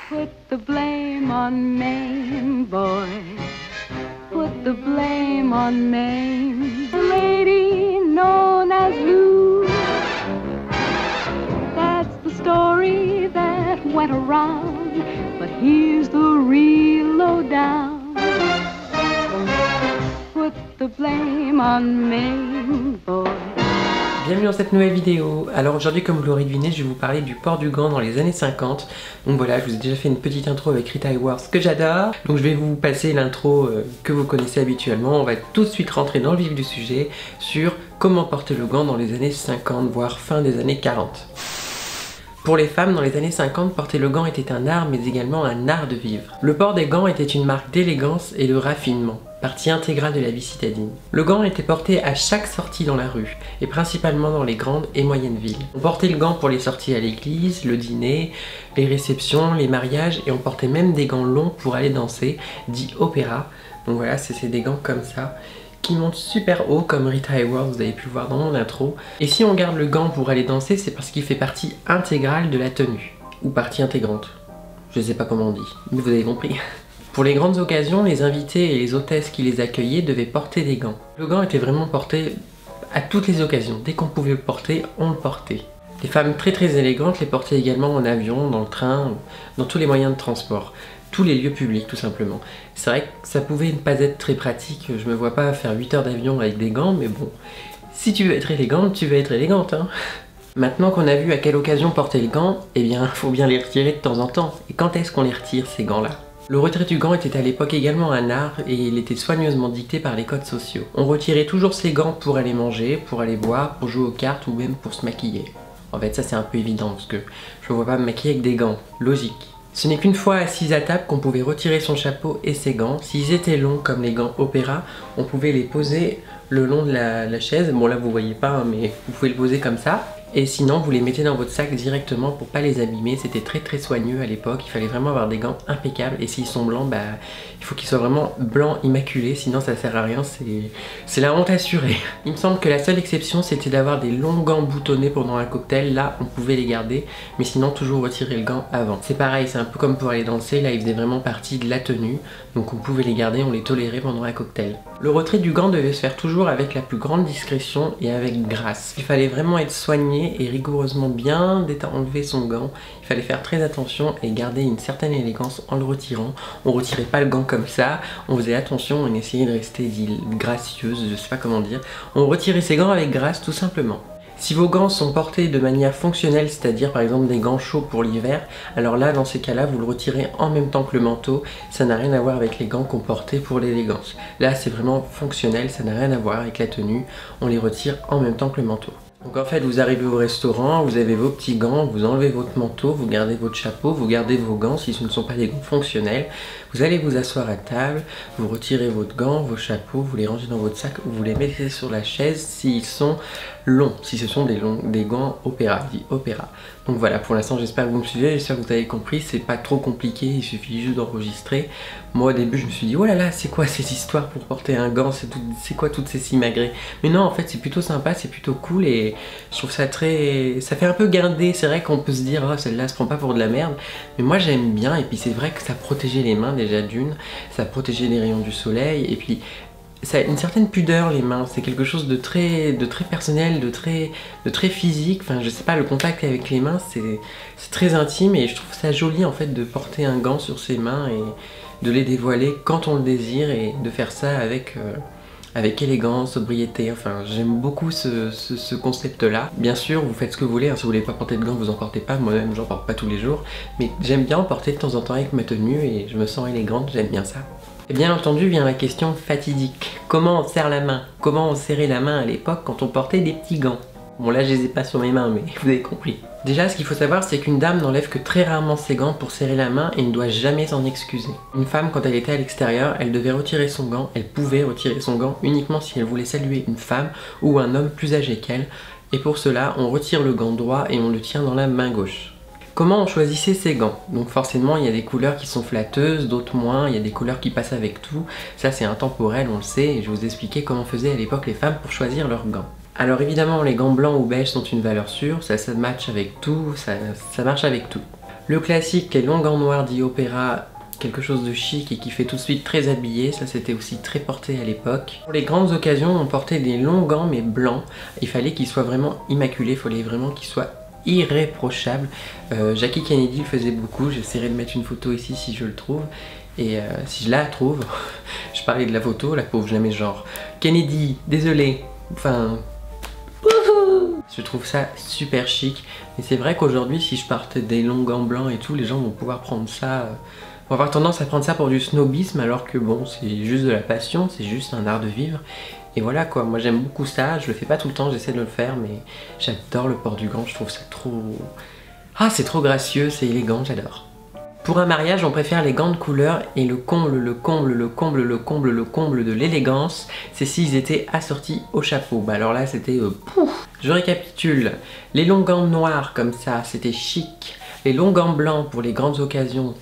Put the blame on Maine, boy. Put the blame on Maine. The lady known as Lou. That's the story that went around. But here's the real lowdown. Put the blame on Maine, boy. Bienvenue dans cette nouvelle vidéo. Alors aujourd'hui, comme vous l'aurez deviné, je vais vous parler du port du gant dans les années 50. Donc voilà, je vous ai déjà fait une petite intro avec Rita Hayworth que j'adore. Donc je vais vous passer l'intro que vous connaissez habituellement. On va tout de suite rentrer dans le vif du sujet sur comment porter le gant dans les années 50, voire fin des années 40. Pour les femmes, dans les années 50, porter le gant était un art, mais également un art de vivre. Le port des gants était une marque d'élégance et de raffinement, partie intégrale de la vie citadine. Le gant était porté à chaque sortie dans la rue, et principalement dans les grandes et moyennes villes. On portait le gant pour les sorties à l'église, le dîner, les réceptions, les mariages, et on portait même des gants longs pour aller danser, dit opéra. Donc voilà, c'est des gants comme ça, qui monte super haut comme Rita Hayworth, vous avez pu le voir dans mon intro. Et si on garde le gant pour aller danser, c'est parce qu'il fait partie intégrale de la tenue, ou partie intégrante. Je sais pas comment on dit, mais vous avez compris. Pour les grandes occasions, les invités et les hôtesses qui les accueillaient devaient porter des gants. Le gant était vraiment porté à toutes les occasions, dès qu'on pouvait le porter, on le portait. Les femmes très élégantes les portaient également en avion, dans le train, dans tous les moyens de transport. Tous les lieux publics tout simplement. C'est vrai que ça pouvait ne pas être très pratique, je me vois pas faire 8 heures d'avion avec des gants, mais bon, si tu veux être élégante, tu veux être élégante hein. Maintenant qu'on a vu à quelle occasion porter le gant, eh bien faut bien les retirer de temps en temps. Et quand est-ce qu'on les retire ces gants là? Le retrait du gant était à l'époque également un art et il était soigneusement dicté par les codes sociaux. On retirait toujours ses gants pour aller manger, pour aller boire, pour jouer aux cartes ou même pour se maquiller. En fait ça c'est un peu évident parce que je ne vois pas me maquiller avec des gants, logique. Ce n'est qu'une fois assise à table qu'on pouvait retirer son chapeau et ses gants. S'ils étaient longs comme les gants opéra, on pouvait les poser le long de la chaise. Bon là vous voyez pas hein, mais vous pouvez le poser comme ça. Et sinon vous les mettez dans votre sac directement pour pas les abîmer. C'était très soigneux à l'époque, il fallait vraiment avoir des gants impeccables. Et s'ils sont blancs, bah il faut qu'ils soient vraiment blancs immaculés, sinon ça sert à rien, c'est la honte assurée. Il me semble que la seule exception c'était d'avoir des longs gants boutonnés pendant un cocktail. Là on pouvait les garder, mais sinon toujours retirer le gant avant. C'est pareil, c'est un peu comme pour aller danser, là ils faisaient vraiment partie de la tenue. Donc on pouvait les garder, on les tolérait pendant un cocktail. Le retrait du gant devait se faire toujours avec la plus grande discrétion et avec grâce. Il fallait vraiment être soigné et rigoureusement bien enlever son gant. Il fallait faire très attention et garder une certaine élégance en le retirant. On retirait pas le gant comme ça, on faisait attention, on essayait de rester gracieuse, je sais pas comment dire. On retirait ses gants avec grâce tout simplement. Si vos gants sont portés de manière fonctionnelle, c'est-à-dire par exemple des gants chauds pour l'hiver, alors là dans ces cas-là vous le retirez en même temps que le manteau, ça n'a rien à voir avec les gants qu'on portait pour l'élégance. Là c'est vraiment fonctionnel, ça n'a rien à voir avec la tenue, on les retire en même temps que le manteau. Donc en fait vous arrivez au restaurant, vous avez vos petits gants, vous enlevez votre manteau, vous gardez votre chapeau, vous gardez vos gants si ce ne sont pas des gants fonctionnels. Vous allez vous asseoir à table, vous retirez votre gant, vos chapeaux, vous les rangez dans votre sac ou vous les mettez sur la chaise s'ils sont longs, si ce sont des gants opéra, dit opéra. Donc voilà, pour l'instant j'espère que vous me suivez, j'espère que vous avez compris, c'est pas trop compliqué, il suffit juste d'enregistrer. Moi au début je me suis dit, oh là là, c'est quoi ces histoires pour porter un gant, c'est quoi toutes ces simagrées? Mais non, en fait c'est plutôt sympa, c'est plutôt cool et je trouve ça ça fait un peu guindé. C'est vrai qu'on peut se dire, oh celle-là se prend pas pour de la merde, mais moi j'aime bien et puis c'est vrai que ça protégeait les mains déjà d'une, ça protégeait les rayons du soleil et puis ça a une certaine pudeur les mains, c'est quelque chose de très personnel, de très physique, enfin je sais pas, le contact avec les mains c'est très intime et je trouve ça joli en fait de porter un gant sur ses mains et de les dévoiler quand on le désire et de faire ça avec élégance, sobriété, enfin j'aime beaucoup ce concept là. Bien sûr vous faites ce que vous voulez, hein. Si vous voulez pas porter de gants vous en portez pas, moi-même j'en porte pas tous les jours, mais j'aime bien en porter de temps en temps avec ma tenue et je me sens élégante, j'aime bien ça. Et bien entendu vient la question fatidique, comment on serre la main? Comment on serrait la main à l'époque quand on portait des petits gants? Bon là je les ai pas sur mes mains mais vous avez compris. Déjà ce qu'il faut savoir c'est qu'une dame n'enlève que très rarement ses gants pour serrer la main et ne doit jamais s'en excuser. Une femme quand elle était à l'extérieur, elle devait retirer son gant, elle pouvait retirer son gant uniquement si elle voulait saluer une femme ou un homme plus âgé qu'elle. Et pour cela on retire le gant droit et on le tient dans la main gauche. Comment on choisissait ces gants? Donc forcément il y a des couleurs qui sont flatteuses, d'autres moins, il y a des couleurs qui passent avec tout. Ça c'est intemporel, on le sait, et je vais vous expliquer comment faisaient à l'époque les femmes pour choisir leurs gants. Alors évidemment les gants blancs ou beiges sont une valeur sûre, ça match avec tout, ça marche avec tout. Le classique, les longs gants noirs dit opéra, quelque chose de chic et qui fait tout de suite très habillé, ça c'était aussi très porté à l'époque. Pour les grandes occasions, on portait des longs gants mais blancs, il fallait qu'ils soient vraiment immaculés, il fallait vraiment qu'ils soient irréprochables. Jackie Kennedy le faisait beaucoup, j'essaierai de mettre une photo ici si je le trouve, et si je la trouve, je parlais de la photo, la pauvre, je la mets genre Kennedy, désolé, enfin... Je trouve ça super chic, et c'est vrai qu'aujourd'hui si je partais des longs gants blancs et tout, les gens vont pouvoir prendre ça, vont avoir tendance à prendre ça pour du snobisme, alors que bon, c'est juste de la passion, c'est juste un art de vivre. Et voilà quoi, moi j'aime beaucoup ça, je le fais pas tout le temps, j'essaie de le faire, mais j'adore le port du gant, je trouve ça trop... Ah, c'est trop gracieux, c'est élégant, j'adore. Pour un mariage, on préfère les gants de couleur, et le comble de l'élégance, c'est s'ils étaient assortis au chapeau. Bah alors là, c'était pouf. Je récapitule, les longs gants noirs comme ça, c'était chic. Les longs gants blancs pour les grandes occasions,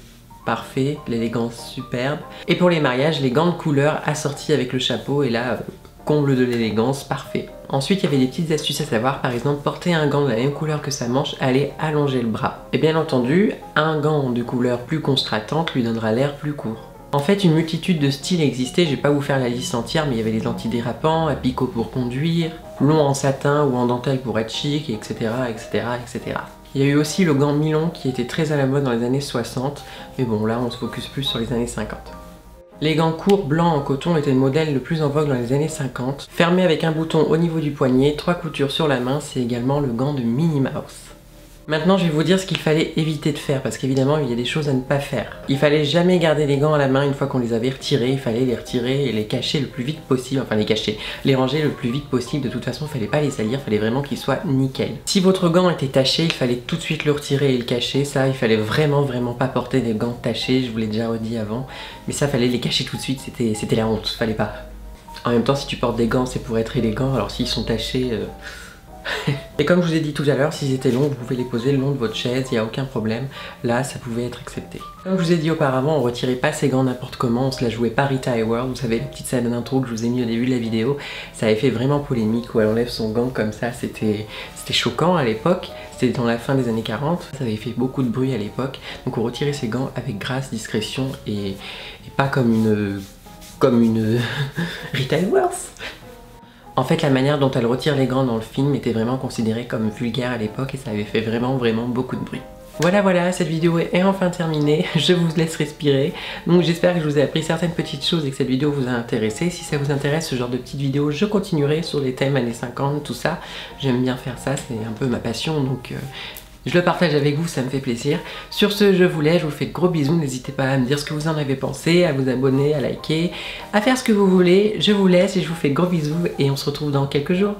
parfait, l'élégance superbe. Et pour les mariages, les gants de couleur assortis avec le chapeau, et là, comble de l'élégance, parfait. Ensuite, il y avait des petites astuces à savoir, par exemple, porter un gant de la même couleur que sa manche allait allonger le bras. Et bien entendu, un gant de couleur plus contrastante lui donnera l'air plus court. En fait, une multitude de styles existait, je vais pas vous faire la liste entière, mais il y avait les antidérapants, à picot pour conduire, long en satin ou en dentelle pour être chic, etc., etc., etc. Il y a eu aussi le gant mi-long qui était très à la mode dans les années 60, mais bon, là on se focus plus sur les années 50. Les gants courts blancs en coton étaient le modèle le plus en vogue dans les années 50. Fermé avec un bouton au niveau du poignet, 3 coutures sur la main, c'est également le gant de Minnie Mouse. Maintenant je vais vous dire ce qu'il fallait éviter de faire, parce qu'évidemment il y a des choses à ne pas faire. Il fallait jamais garder les gants à la main une fois qu'on les avait retirés, il fallait les retirer et les cacher le plus vite possible, enfin les ranger le plus vite possible, de toute façon il fallait pas les salir, il fallait vraiment qu'ils soient nickel. Si votre gant était taché, il fallait tout de suite le retirer et le cacher, ça il fallait vraiment pas porter des gants tachés, je vous l'ai déjà redit avant, mais ça fallait les cacher tout de suite, c'était la honte, fallait pas. En même temps si tu portes des gants c'est pour être élégant, alors s'ils sont tachés... Et comme je vous ai dit tout à l'heure, s'ils étaient longs, vous pouvez les poser le long de votre chaise, il n'y a aucun problème. Là, ça pouvait être accepté. Comme je vous ai dit auparavant, on retirait pas ses gants n'importe comment, on se la jouait pas Rita Hayworth. Vous savez, la petite scène d'intro que je vous ai mis au début de la vidéo, ça avait fait vraiment polémique où elle enlève son gant comme ça, c'était choquant à l'époque. C'était dans la fin des années 40, ça avait fait beaucoup de bruit à l'époque. Donc on retirait ses gants avec grâce, discrétion et pas comme une Rita Hayworth. En fait, la manière dont elle retire les gants dans le film était vraiment considérée comme vulgaire à l'époque et ça avait fait vraiment beaucoup de bruit. Voilà, cette vidéo est enfin terminée, je vous laisse respirer. Donc j'espère que je vous ai appris certaines petites choses et que cette vidéo vous a intéressé. Si ça vous intéresse, ce genre de petites vidéos, je continuerai sur les thèmes années 50, tout ça. J'aime bien faire ça, c'est un peu ma passion, donc... je le partage avec vous, ça me fait plaisir. Sur ce, je vous laisse, je vous fais de gros bisous. N'hésitez pas à me dire ce que vous en avez pensé, à vous abonner, à liker, à faire ce que vous voulez. Je vous laisse et je vous fais de gros bisous et on se retrouve dans quelques jours.